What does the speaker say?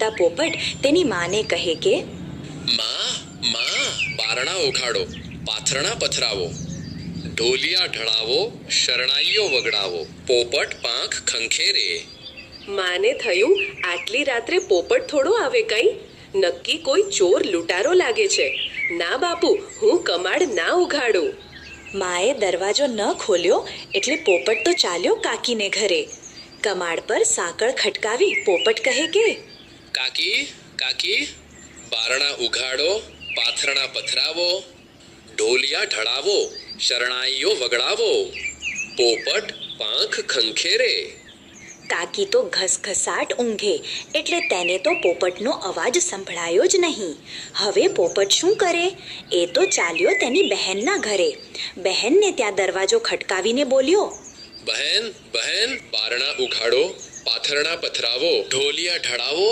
રડતા પોપટ તેની માને કહે કે માં બારણા ઉઘાડો, પાથરણા પથરાવો, ઢોલિયા ઢળાવો, શરણાઈઓ વગડાવો, પોપટ પાંખ ખંખેરે. માને થયું આટલી રાત્રે પોપટ થોડો આવે કઈ, નક્કી કોઈ ચોર લૂંટારો લાગે છે. ના બાપુ, હું કમાડ ના ઉઘાડું. માએ દરવાજો ન ખોલ્યો એટલે પોપટ તો ચાલ્યો કાકીને ઘરે. કમાડ પર સાંકળ ખટકાવી પોપટ કહે કે કાકી બારણા ઉઘાડો, પાથરણા પથરાવો, ઢોલિયા ઢળાવો, શરણાઈઓ વગડાવો, પોપટ પાંખ ખંખેરે. કાકી તો ઘસઘસાટ ઊંઘે એટલે તેને તો પોપટનો અવાજ સંભળાયો જ નહીં. હવે પોપટ શું કરે? એ તો ચાલ્યો તેની બહેનના ઘરે. બહેનને ત્યાં દરવાજો ખટકાવીને બોલ્યો, બહેન બારણા ઉઘાડો, પાથરણા પથરાવો, ઢોલિયા ઢળાવો,